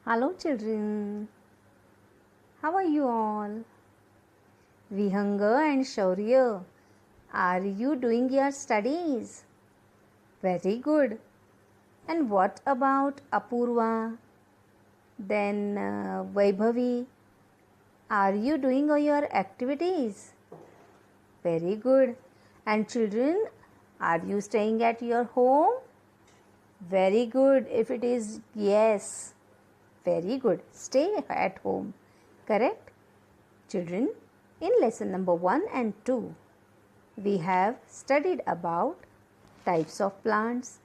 Hello, children. How are you all? Vihanga and Shaurya, are you doing your studies? Very good. And what about Apurva? Then Vaibhavi, are you doing all your activities? Very good. And children, are you staying at your home? Very good. If it is yes, very good. Stay at home. Correct? Children, in lesson number 1 and 2, we have studied about types of plants.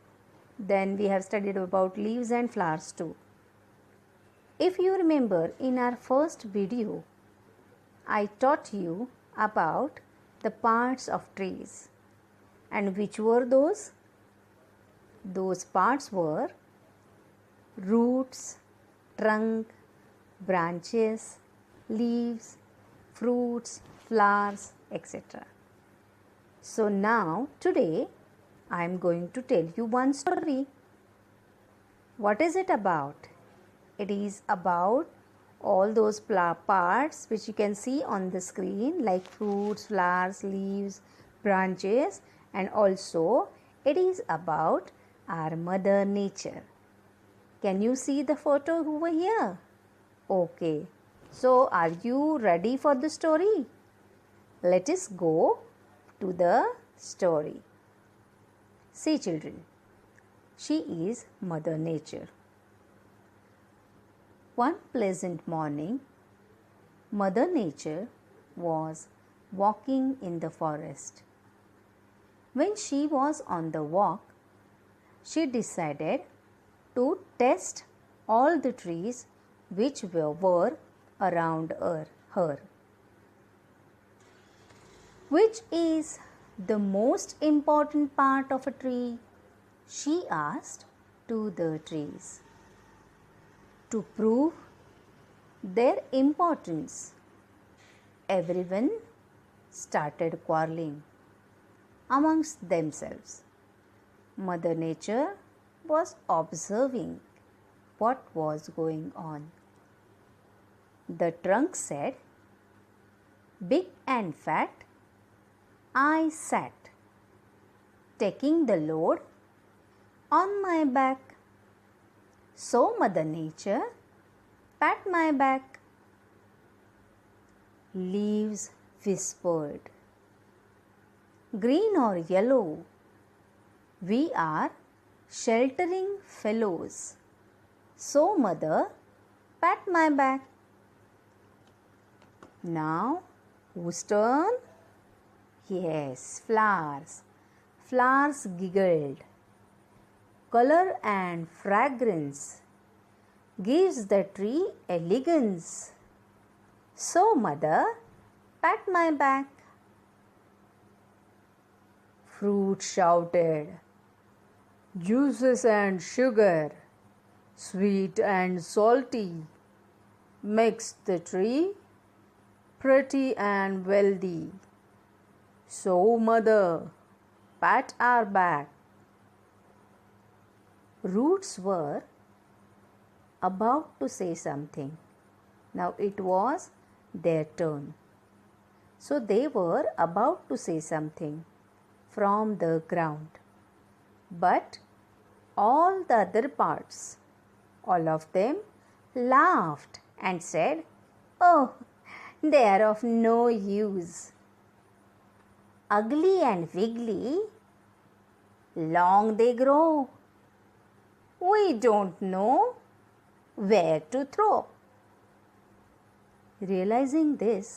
Then we have studied about leaves and flowers too. If you remember, in our first video, I taught you about the parts of trees. And which were those? Those parts were roots, trunk, branches, leaves, fruits, flowers, etc. So now today I am going to tell you one story. What is it about? It is about all those parts which you can see on the screen, like fruits, flowers, leaves, branches, and also it is about our Mother Nature. Can you see the photo over here? Okay. So are you ready for the story? Let us go to the story. See, children, she is Mother Nature. One pleasant morning, Mother Nature was walking in the forest. When she was on the walk, she decided to test all the trees which were around her. Which is the most important part of a tree? She asked to the trees. To prove their importance, everyone started quarreling amongst themselves. Mother Nature was observing what was going on. The trunk said, "Big and fat, I sat, taking the load on my back. So Mother Nature pat my back." Leaves whispered, "Green or yellow, we are sheltering fellows. So Mother, pat my back." Now, whose turn? Yes, flowers. Flowers giggled. Color and fragrance gives the tree elegance. So Mother, pat my back. Fruit shouted, "Juices and sugar, sweet and salty, makes the tree pretty and wealthy. So Mother, pat our back." Roots were about to say something. Now it was their turn. So they were about to say something from the ground. But all the other parts, all of them laughed and said, "Oh, they are of no use. Ugly and wiggly, long they grow. We don't know where to throw." Realizing this,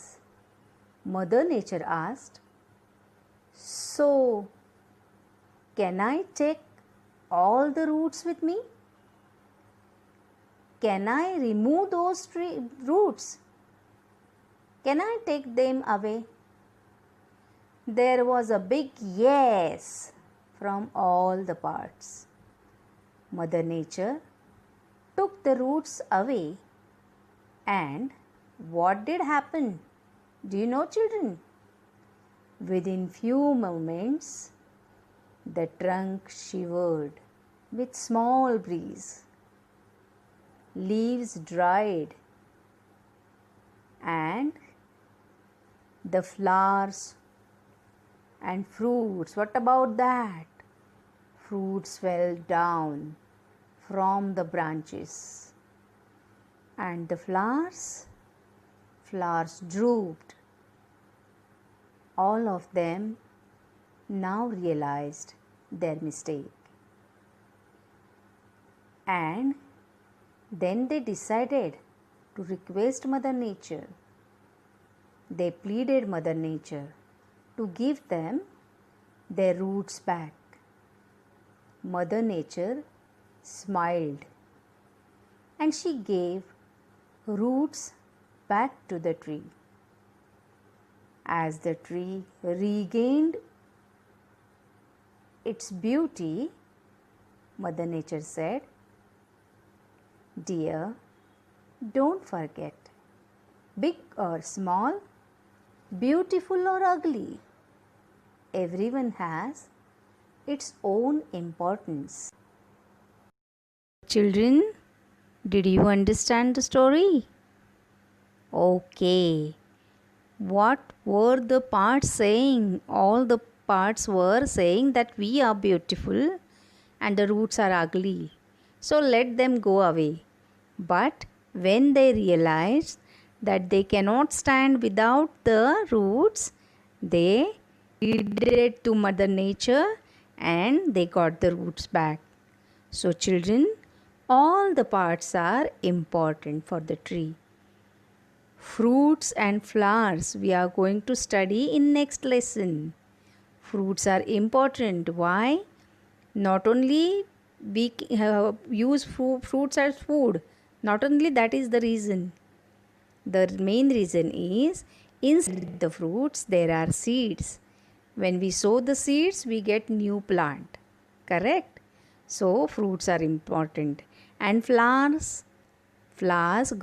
Mother Nature asked, "So, can I take all the roots with me? Can I remove those roots? Can I take them away?" There was a big yes from all the parts. Mother Nature took the roots away, and what did happen? Do you know, children? Within few moments, the trunk shivered with small breeze. leaves dried, and the flowers and fruits, what about that? Fruits fell down from the branches, and the flowers drooped. All of them now realized their mistake, and then they decided to request Mother Nature. They pleaded Mother Nature to give them their roots back. Mother Nature smiled, and she gave roots back to the tree. As the tree regained its beauty, Mother Nature said, "Dear, don't forget, big or small, beautiful or ugly, everyone has its own importance." Children, did you understand the story? Okay. What were the parts saying? All the parts were saying that we are beautiful and the roots are ugly. So let them go away. But when they realized that they cannot stand without the roots, they pleaded to Mother Nature and they got the roots back. So children, all the parts are important for the tree. Fruits and flowers we are going to study in next lesson. Fruits are important. Why? Not only we use fruits as food, not only that is the reason. The main reason is inside the fruits there are seeds. When we sow the seeds, we get new plant. Correct? So fruits are important. And flowers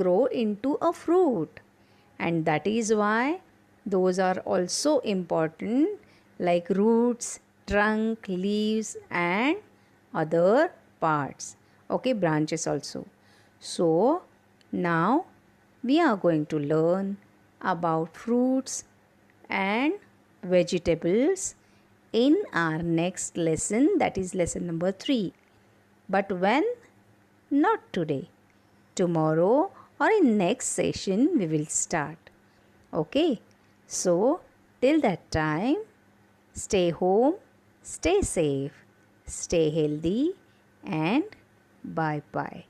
grow into a fruit. And that is why those are also important, like roots, trunk, leaves and other parts. Okay, branches also. So now we are going to learn about fruits and vegetables in our next lesson, that is lesson number 3. But when? Not today. Tomorrow or in next session we will start. Okay, so till that time, stay home, stay safe, stay healthy and bye bye.